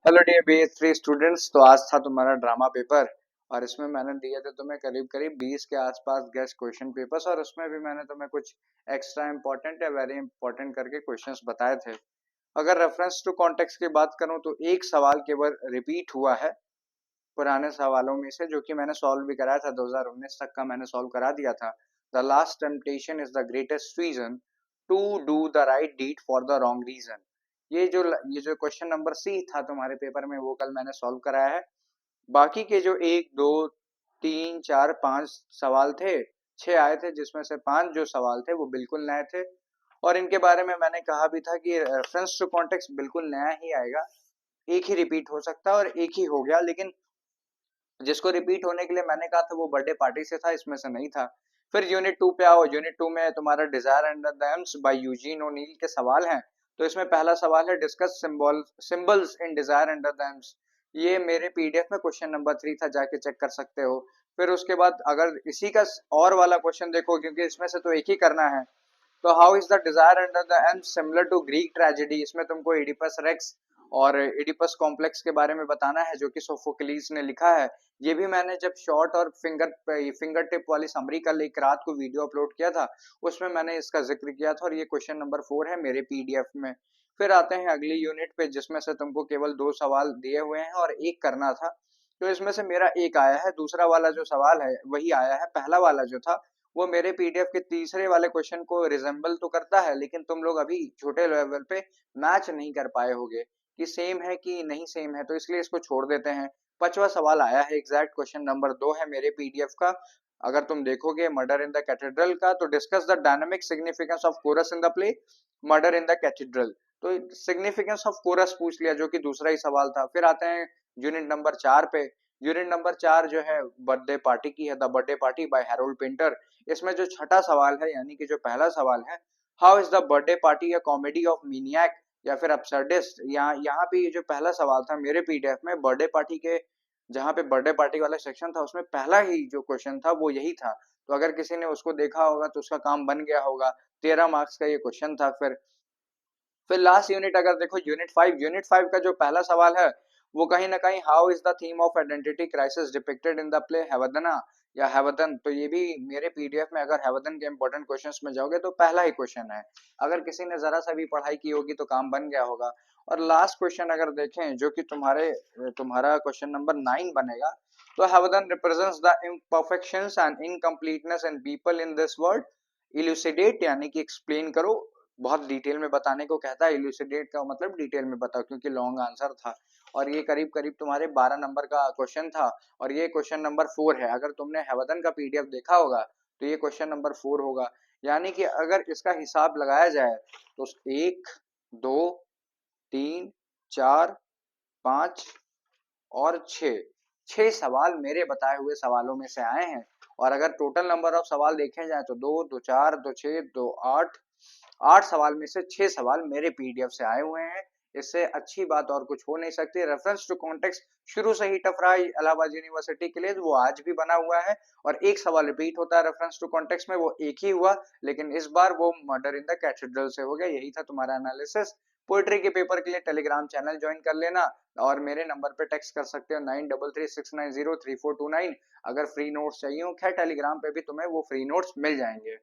Hello dear B3 students. तो आज था तुम्हारा ड्रामा पेपर और इसमें मैंने दिए थे तुम्हें करीब करीब 20 के आसपास गेस्ट क्वेश्चन पेपर्स, और उसमें भी मैंने तुम्हें कुछ एक्स्ट्रा इंपॉर्टेंट या वेरी इंपॉर्टेंट करके क्वेश्चंस बताए थे। अगर रेफरेंस टू कॉन्टेक्स्ट की बात करूं तो एक सवाल केवल रिपीट हुआ है पुराने सवालों में से, जो कि मैंने सॉल्व भी कराया था। 2019 तक का मैंने सॉल्व करा दिया था। The last temptation is the greatest reason to do the right deed for the wrong reason. ये जो क्वेश्चन नंबर सी था तुम्हारे पेपर में, वो कल मैंने सॉल्व कराया है। बाकी के जो एक दो तीन चार पांच सवाल थे, छह आए थे, जिसमें से पांच जो सवाल थे वो बिल्कुल नए थे। और इनके बारे में मैंने कहा भी था कि रेफरेंस टू कॉन्टेक्स्ट बिल्कुल नया ही आएगा, एक ही रिपीट हो सकता है और एक ही हो गया। लेकिन जिसको रिपीट होने के लिए मैंने कहा था वो बर्थडे पार्टी से था, इसमें से नहीं था। फिर यूनिट 2 पे आओ। यूनिट 2 में तुम्हारा desire under the elms by Eugene O'Neill के सवाल हैं। तो इसमें पहला सवाल है discuss symbols in desire under the elms. ये मेरे पीडीएफ में क्वेश्चन नंबर 3 था, जाके चेक कर सकते हो। फिर उसके बाद अगर इसी का और वाला क्वेश्चन देखो, क्योंकि इसमें से तो एक ही करना है, तो how is the desire under the elms similar to Greek tragedy. इसमें तुमको इडिपस रेक्स और इडिपस कॉम्प्लेक्स के बारे में बताना है, जो कि सोफोक्लीज ने लिखा है। ये भी मैंने जब शॉर्ट और फिंगर टिप वाली समरी कल एक रात को वीडियो अपलोड किया था, उसमें मैंने इसका जिक्र किया था, और ये क्वेश्चन नंबर 4 है मेरे पीडीएफ में। फिर आते हैं अगली यूनिट पे, जिसमें से तुमको केवल दो सवाल दिए हुए हैं और एक करना था। तो इसमें से मेरा एक आया है, दूसरा वाला जो सवाल है वही आया है। पहला वाला जो था वो मेरे पीडीएफ के तीसरे वाले क्वेश्चन को रिजेंबल तो करता है, लेकिन तुम लोग अभी छोटे लेवल पे मैच नहीं कर पाए होगे कि सेम है कि नहीं सेम है, तो इसलिए इसको छोड़ देते हैं। पांचवा सवाल आया है, एग्जैक्ट क्वेश्चन नंबर 2 है मेरे पीडीएफ का। अगर तुम देखोगे मर्डर इन द कैथेड्रल का, तो discuss the dynamic significance of chorus in the play murder in the cathedral. तो सिग्निफिकेंस ऑफ कोरस पूछ लिया, जो कि दूसरा ही सवाल था। फिर आते हैं यूनिट नंबर 4 पे। यूनिट नंबर 4 जो है बर्थडे पार्टी की है, the birthday party bye Harold Pinter. इसमें जो छठा सवाल है, यानी कि जो पहला सवाल है, how is the birthday party a comedy of menace या फिर अपसर्डिस्ट। यहाँ पे ये जो पहला सवाल था मेरे पीडीएफ में बर्थडे पार्टी के, जहाँ पे बर्थडे पार्टी वाला सेक्शन था, उसमें पहला ही जो क्वेश्चन था वो यही था। तो अगर किसी ने उसको देखा होगा तो उसका काम बन गया होगा। 13 मार्क्स का ये क्वेश्चन था। फिर लास्ट यूनिट अगर देखो, यूनिट 5 का जो पहला सवाल है वो कहीं ना कहीं how is the theme of identity crisis depicted in the play Hayavadana या हैवदन। तो ये भी मेरे पीडीएफ में, अगर हैवदन के इंपॉर्टेंट क्वेश्चंस में जाओगे तो पहला ही क्वेश्चन है। अगर किसी ने जरा सा भी पढ़ाई की होगी तो काम बन गया होगा। और लास्ट क्वेश्चन अगर देखें, जो कि तुम्हारा क्वेश्चन नंबर 9 बनेगा, तो Hayavadan represents the imperfections and incompleteness in people in this world. Elucidate यानी कि एक्सप्लेन करो, बहुत डिटेल में बताने को कहता है। इल्यूसिडेट का मतलब डिटेल में बताओ, क्योंकि लॉन्ग आंसर था। और ये करीब करीब तुम्हारे 12 नंबर का क्वेश्चन था, और ये क्वेश्चन नंबर 4 है। अगर तुमने हैवदन का पीडीएफ देखा होगा तो ये क्वेश्चन नंबर 4 होगा। यानी कि अगर इसका हिसाब लगाया जाए तो 1 2 3 4 5 और 6 सवाल मेरे बताए हुए सवालों में से आए हैं। और अगर टोटल नंबर ऑफ सवाल देखे जाए तो 2 2 4 2 6 2 8 8 सवाल में से 6 सवाल मेरे पीडीएफ से आए हुए हैं। इससे अच्छी बात और कुछ हो नहीं सकती। रेफरेंस टू कॉन्टेक्स्ट शुरू से ही टफ रहा इलाहाबाद यूनिवर्सिटी के लिए, वो आज भी बना हुआ है। और एक सवाल रिपीट होता है रेफरेंस टू कॉन्टेक्स्ट में, वो एक ही हुआ, लेकिन इस बार वो मर्डर इन द कैथेड्रल से हो गया। यही था तुम्हारा एनालिसिस। पोएट्री के पेपर के लिए टेलीग्राम चैनल ज्वाइन कर लेना, और मेरे नंबर पे टेक्स्ट कर सकते हो 9336903429। अगर फ्री नोट्स चाहिए हो, खैर टेलीग्राम पे भी तुम्हें वो फ्री नोट्स मिल जाएंगे।